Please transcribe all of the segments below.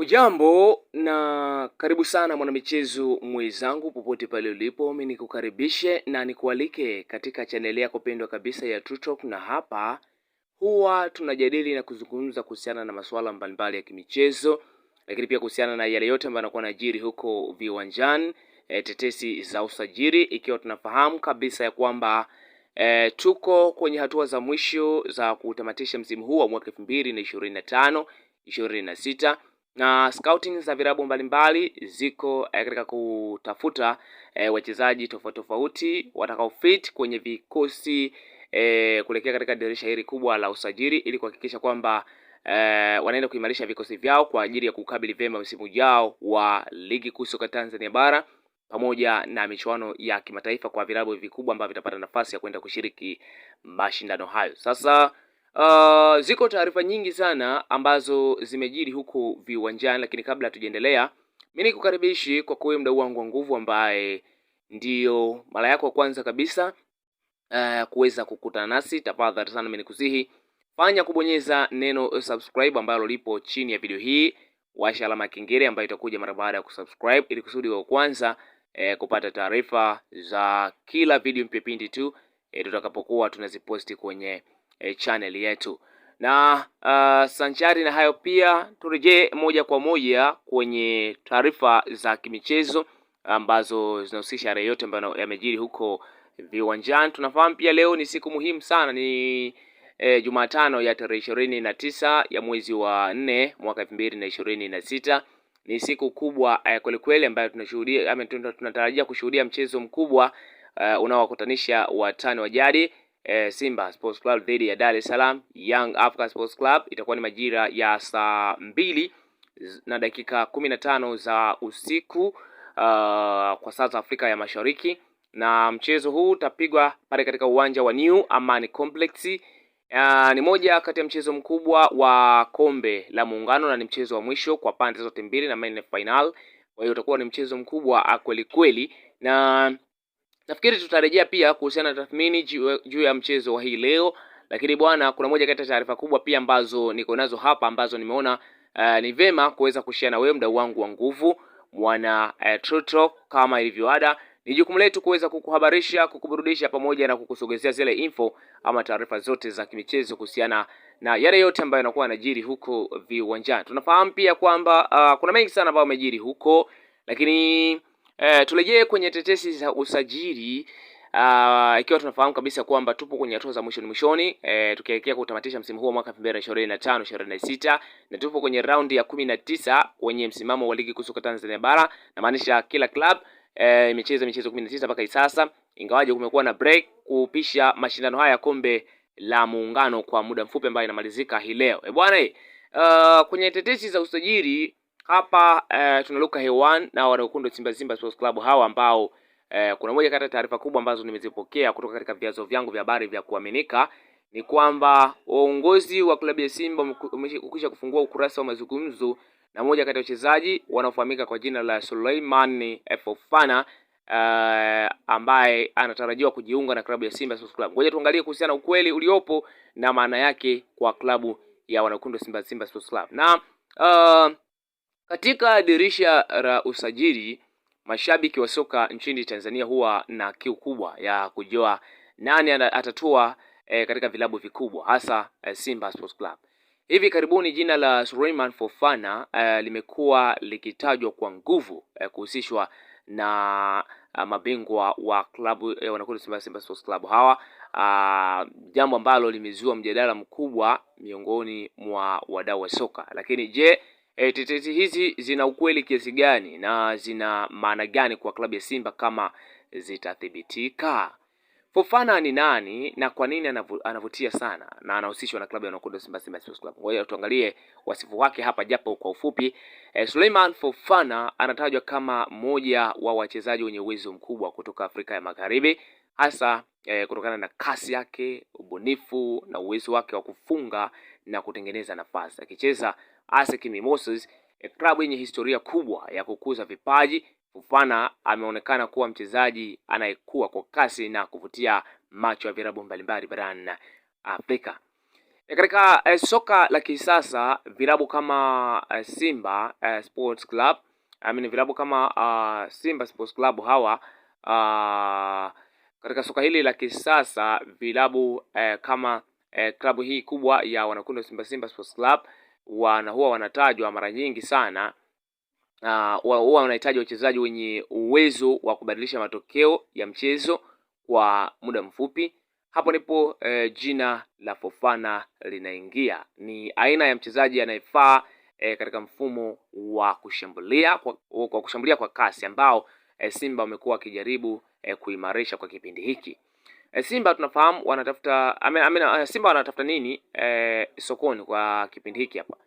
Hujambo na karibu sana mwanamichezo mwenzangu popote pale ulipo. Mimi nikukaribishe na nikualike katika chaneli yako pendwa kabisa ya True Talk, na hapa huwa tunajadili na kuzungumza kuhusiana na masuala mbalimbali ya kimichezo, lakini pia kuhusiana na yale yote ambayo yanakuwa yanajiri huko viwanjani, tetesi za usajili, ikiwa tunafahamu kabisa ya kwamba tuko kwenye hatua za mwisho za kutamatisha msimu huu wa mwaka 2025 26 na scouting za virabu mbalimbali ziko katika kutafuta wachezaji tofauti tofauti watakao fit kwenye vikosi kuelekea katika dirisha hili kubwa la usajili, ili kuhakikisha kwamba wanaenda kuimarisha vikosi vyao kwa ajili ya kukabili vyema msimu ujao wa ligi kuu soka Tanzania bara pamoja na michuano ya kimataifa kwa virabu vikubwa ambavyo vitapata nafasi ya kwenda kushiriki mashindano hayo. Sasa ziko taarifa nyingi sana ambazo zimejiri huko viwanjani, lakini kabla tujaendelea, mimi nikukaribishi kwa kuwa mdau wangu wa nguvu ambaye ndio mara yako ya kwanza kabisa kuweza kukutana nasi. Tafadhali sana mimi nikusihi fanya kubonyeza neno subscribe ambalo lipo chini ya video hii, washa alama kengele ambayo itakuja mara baada ya kusubscribe, ili kusudi wa kwanza kupata taarifa za kila video mpya pindi tu tutakapokuwa tunaziposti kwenye channel yetu. Na sanjari na hayo pia turejee moja kwa moja kwenye taarifa za kimichezo ambazo zinahusisha yale yote ambayo yamejiri huko viwanjani. Tunafahamu pia leo ni siku muhimu sana, ni Jumatano ya tarehe 29 ya mwezi wa 4 mwaka 2026. Ni siku kubwa kweli kweli ambayo tunashuhudia tunatarajia kushuhudia mchezo mkubwa unaowakutanisha watani wa jadi Simba Sports Club dhidi ya Dar es Salaam Young Africa Sports Club. Itakuwa ni majira ya saa 2:15 za usiku kwa saa za Afrika ya Mashariki, na mchezo huu utapigwa pale katika uwanja wa New Amani Complex. Ni moja kati ya mchezo mkubwa wa kombe la Muungano na ni mchezo wa mwisho kwa pande zote mbili na main final. Kwa hiyo utakuwa ni mchezo mkubwa kweli kweli, na nafikiri tutarejea pia kuhusiana na tathmini juu ya mchezo wa hii leo. Lakini bwana, kuna moja kati ya taarifa kubwa pia ambazo niko nazo hapa ambazo nimeona ni vema kuweza kushare na wewe mdau wangu wa nguvu mwana True Talk. Kama ilivyo ada, ni jukumu letu kuweza kukuhabarisha, kukuburudisha pamoja na kukusogezea zile info ama taarifa zote za kimichezo kuhusiana na yale yote ambayo yanakuwa yanajiri huko viwanjani. Tunafahamu pia kwamba kuna mengi sana ambayo yamejiri huko, lakini turejee kwenye tetesi za usajili, ikiwa tunafahamu kabisa kwamba tupo kwenye hatua za mwishoni tukielekea kutamatisha msimu huu wa mwaka 2025-26, na tupo kwenye raundi ya 19 kwenye msimamo wa ligi kuu soka Tanzania bara, na maanisha kila club imecheza michezo 19 mpaka sasa, ingawaje kumekuwa na break kupisha mashindano haya ya kombe la Muungano kwa muda mfupi ambayo inamalizika hii leo. Bwana, kwenye tetesi za usajili hapa tunaruka hewani na wanaokundo Simba Sports Club hawa ambao kuna moja kati ya taarifa kubwa ambazo nimezipokea kutoka katika vyanzo vyangu vya habari vya kuaminika, ni kwamba uongozi wa klabu ya Simba umekwisha kufungua ukurasa wa mazungumzo na moja kati ya wachezaji wanaofahamika kwa jina la Suleiman Fofana ambaye anatarajiwa kujiunga na klabu ya Simba Sports Club. Ngoja tuangalie kuhusiana na ukweli uliopo na maana yake kwa klabu ya wanakundo Simba Sports Club. Na katika dirisha la usajili, mashabiki wa soka nchini Tanzania huwa na kiu kubwa ya kujua nani atatua katika vilabu vikubwa, hasa Simba Sports Club. Hivi karibuni jina la Suleiman Fofana limekuwa likitajwa kwa nguvu kuhusishwa na mabingwa wa klabu wanakuwa Simba Sports Club hawa, jambo ambalo limezua mjadala mkubwa miongoni mwa wadau wa soka. Lakini je, tetesi hizi zina ukweli kiasi gani na zina maana gani kwa klabu ya Simba kama zitathibitika? Fofana ni nani na kwa nini anavutia sana na anahusishwa na klabu ya wanakundo Simba Sports Club? Ngoja tuangalie wasifu wake hapa japo kwa ufupi. Suleiman Fofana anatajwa kama mmoja wa wachezaji wenye uwezo mkubwa kutoka Afrika ya Magharibi, hasa kutokana na kasi yake, ubunifu na uwezo wake wa kufunga na kutengeneza nafasi. Akicheza ASEC Mimosas, klabu yenye historia kubwa ya kukuza vipaji, Fofana ameonekana kuwa mchezaji anayekua kwa kasi na kuvutia macho ya vilabu mbalimbali barani Afrika. Katika soka la kisasa vilabu kama Simba Sports Club, vilabu kama Simba Sports Club hawa katika soka hili la kisasa vilabu kama klabu hii kubwa ya wanakundu Simba Sports Club huwa wanatajwa mara nyingi sana. Huwa wanahitaji wachezaji wenye uwezo wa kubadilisha matokeo ya mchezo kwa muda mfupi. Hapo ndipo jina la Fofana linaingia. Ni aina ya mchezaji anayefaa katika mfumo wa kushambulia kwa kasi ambao Simba wamekuwa wakijaribu kuimarisha kwa kipindi hiki. Simba tunafahamu wanatafuta Simba wanatafuta nini sokoni kwa kipindi hiki hapa.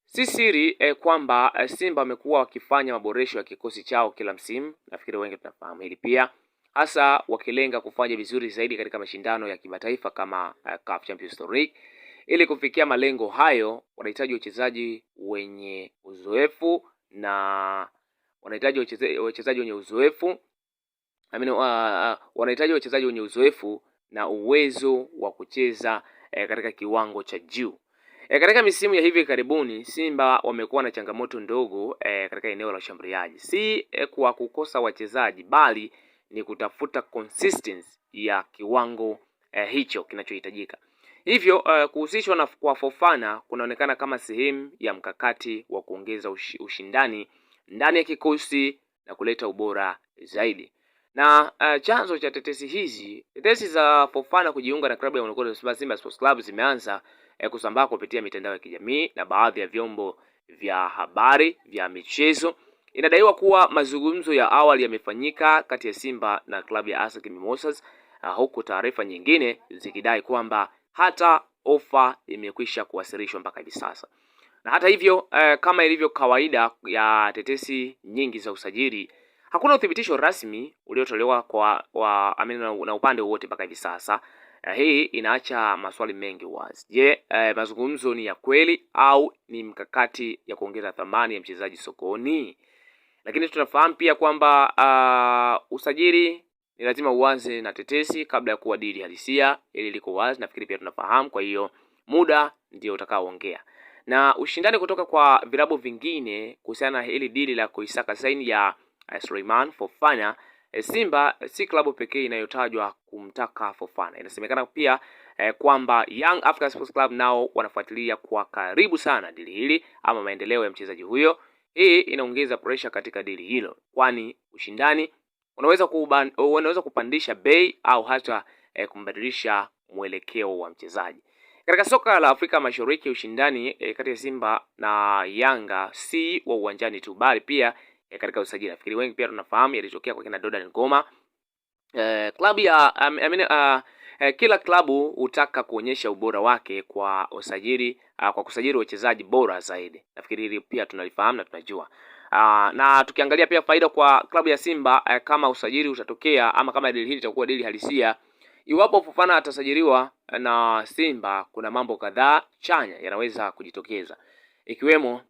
Si siri kwamba Simba wamekuwa wakifanya maboresho ya kikosi chao kila msimu. Nafikiri wengi tunafahamu hili pia, hasa wakilenga kufanya vizuri zaidi katika mashindano ya kimataifa kama CAF Champions League. Ili kufikia malengo hayo, wanahitaji wachezaji wenye uzoefu na wanahitaji wachezaji wenye uzoefu wanahitaji wachezaji wenye uzoefu na uwezo wa kucheza katika kiwango cha juu. Katika misimu ya hivi karibuni Simba wamekuwa na changamoto ndogo katika eneo la ushambuliaji. Si kwa kukosa wachezaji, bali ni kutafuta consistency ya kiwango hicho kinachohitajika. Hivyo kuhusishwa kwa Fofana kunaonekana kama sehemu ya mkakati wa kuongeza ushindani ndani ya kikosi na kuleta ubora zaidi. Na chanzo cha tetesi za Fofana kujiunga na klabu ya wanakundu Simba Sports Club zimeanza kusambaa kupitia mitandao ya kijamii na baadhi ya vyombo vya habari vya michezo. Inadaiwa kuwa mazungumzo ya awali yamefanyika kati ya Simba na klabu ya ASEC Mimosas, huku taarifa nyingine zikidai kwamba hata ofa imekwisha kuwasilishwa mpaka hivi sasa. Na hata hivyo kama ilivyo kawaida ya tetesi nyingi za usajili, hakuna uthibitisho rasmi uliotolewa na upande wote mpaka hivi sasa. Hii inaacha maswali mengi wazi. Je, mazungumzo ni ya kweli au ni mkakati ya kuongeza thamani ya mchezaji sokoni? Lakini tunafahamu pia kwamba usajili ni lazima uanze na tetesi kabla ya kuwa dili halisia. Ili liko wazi, nafikiri pia tunafahamu. Kwa hiyo muda ndio utakaoongea. Na ushindani kutoka kwa vilabu vingine kuhusiana na hili dili la kuisaka saini ya Suleiman Fofana. Simba si klabu pekee inayotajwa kumtaka Fofana. Inasemekana pia kwamba Young African Sports Club nao wanafuatilia kwa karibu sana dili hili ama maendeleo ya mchezaji huyo. Hii inaongeza pressure katika dili hilo, kwani ushindani unaweza kupandisha bei au hata kumbadilisha mwelekeo wa mchezaji. Katika soka la Afrika Mashariki, ushindani kati ya Simba na Yanga si wa uwanjani tu, bali pia katika usajili. Nafikiri wengi pia tunafahamu yalitokea kwa kina Dodan Ngoma. Klabu ya kila klabu hutaka kuonyesha ubora wake kwa usajili, kwa kusajili wachezaji bora zaidi. Nafikiri hili pia tunalifahamu na tunajua. Na tukiangalia pia faida kwa klabu ya Simba kama usajili utatokea ama kama dili hili litakuwa dili halisia, iwapo Fofana atasajiliwa na Simba, kuna mambo kadhaa chanya yanaweza kujitokeza. Ikiwemo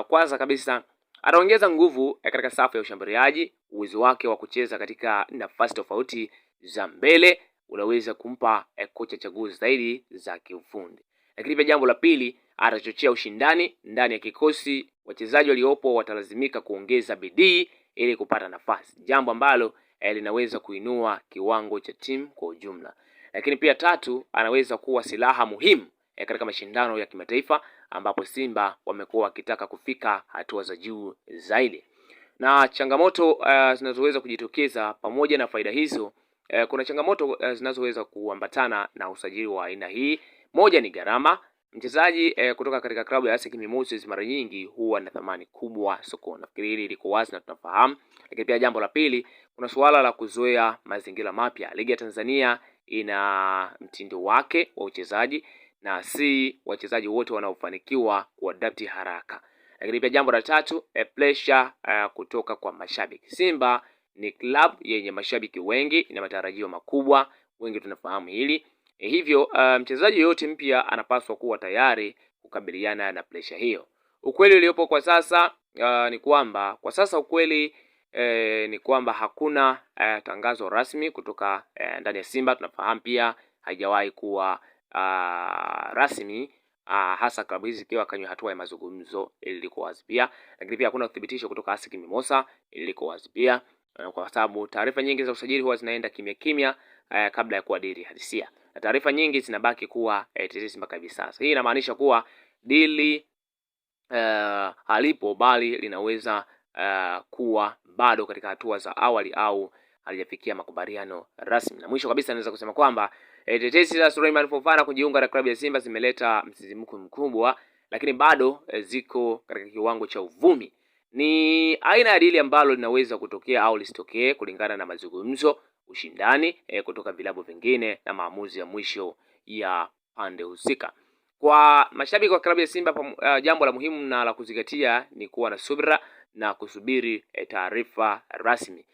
kwanza kabisa ataongeza nguvu katika safu ya ushambuliaji. Uwezo wake wa kucheza katika nafasi tofauti za mbele unaweza kumpa kocha chaguzi zaidi za kiufundi. Lakini pia jambo la pili, atachochea ushindani ndani ya kikosi. Wachezaji waliopo watalazimika kuongeza bidii ili kupata nafasi, jambo ambalo linaweza kuinua kiwango cha timu kwa ujumla. Lakini pia tatu, anaweza kuwa silaha muhimu katika mashindano ya kimataifa ambapo Simba wamekuwa wakitaka kufika hatua za juu zaidi. Na changamoto zinazoweza kujitokeza pamoja na faida hizo, kuna changamoto zinazoweza kuambatana na usajili wa aina hii. Moja ni gharama. Mchezaji kutoka katika klabu ya ASEC Mimosas mara nyingi huwa na thamani kubwa sokoni. Nafikiri hili liko wazi na tunafahamu. Lakini pia jambo la pili, kuna suala la kuzoea mazingira mapya. Ligi ya Tanzania ina mtindo wake wa uchezaji na si wachezaji wote wanaofanikiwa kuadapti haraka. Lakini pia jambo la tatu, pressure kutoka kwa mashabiki. Simba ni club yenye mashabiki wengi na matarajio makubwa, wengi tunafahamu hili. Hivyo mchezaji yote mpya anapaswa kuwa tayari kukabiliana na pressure hiyo. Ukweli uliopo kwa sasa ni kwamba hakuna tangazo rasmi kutoka ndani ya Simba. Tunafahamu pia haijawahi kuwa rasmi hasa klabu hizi zikiwa kwenye hatua ya mazungumzo, ili liko wazi pia. Lakini pia hakuna uthibitisho kutoka ASEC Mimosas, ili liko wazi pia, kwa sababu taarifa nyingi za usajili huwa zinaenda kimya kimya kabla ya kuwa dili halisia, na taarifa nyingi zinabaki kuwa tetesi mpaka hivi sasa. Hii inamaanisha kuwa dili halipo, bali linaweza kuwa bado katika hatua za awali au halijafikia makubaliano rasmi. Na mwisho kabisa naweza kusema kwamba tetesi za Suleiman Fofana kujiunga na klabu ya Simba zimeleta msisimko mkubwa, lakini bado ziko katika kiwango cha uvumi. Ni aina ya dili ambalo linaweza kutokea au lisitokee kulingana na mazungumzo, ushindani kutoka vilabu vingine na maamuzi ya mwisho ya pande husika. Kwa mashabiki wa klabu ya Simba, jambo la muhimu na la kuzingatia ni kuwa na subira na kusubiri taarifa rasmi.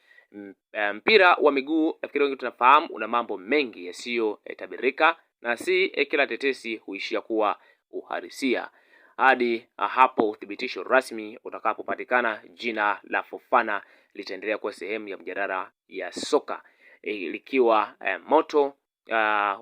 Mpira wa miguu, nafikiri wengi tunafahamu, una mambo mengi yasiyo tabirika, na si kila tetesi huishia kuwa uhalisia. Hadi hapo uthibitisho rasmi utakapopatikana, jina la Fofana litaendelea kuwa sehemu ya mjadala ya soka, likiwa moto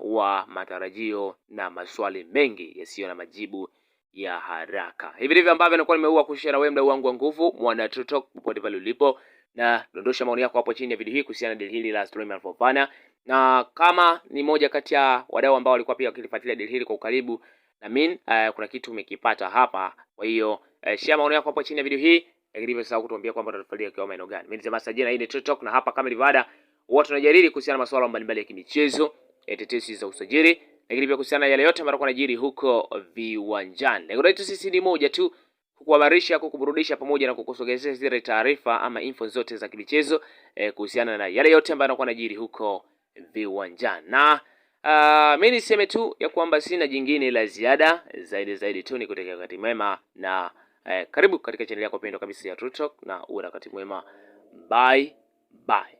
wa matarajio na maswali mengi yasiyo na majibu ya haraka. Hivi ndivyo ambavyo nakuwa nimeua kushare na wewe mdau wangu wa nguvu, mwana TikTok, popote pale ulipo, na dondosha maoni yako hapo chini ya video hii kuhusiana na deal hili la Suleiman Fofana. Na kama ni moja kati ya wadau ambao walikuwa pia wakilifuatilia deal hili kwa ukaribu, na mimi kuna kitu umekipata hapa. Kwa hiyo share maoni yako hapo chini ya video hii, lakini pia usahau kutuambia kwamba utafuatilia kwa maeneo gani. Mimi nisema sajina, hii ni TikTok, na hapa kama ilivyoada huwa tunajadili kuhusiana na masuala mbalimbali ya kimichezo, tetesi za usajili, lakini pia kuhusiana na yale yote ambayo yanajiri huko viwanjani. Lengo letu sisi ni moja tu, kukuhabarisha, kukuburudisha pamoja na kukusogezea zile taarifa ama info zote za kimichezo kuhusiana na yale yote ambayo yanajiri huko viwanjani. Na mimi niseme tu ya kwamba sina jingine la ziada zaidi tu ni kutakia wakati mwema, na karibu katika channel yako pendwa kabisa ya TikTok, na uwe na wakati mwema. Bye bye.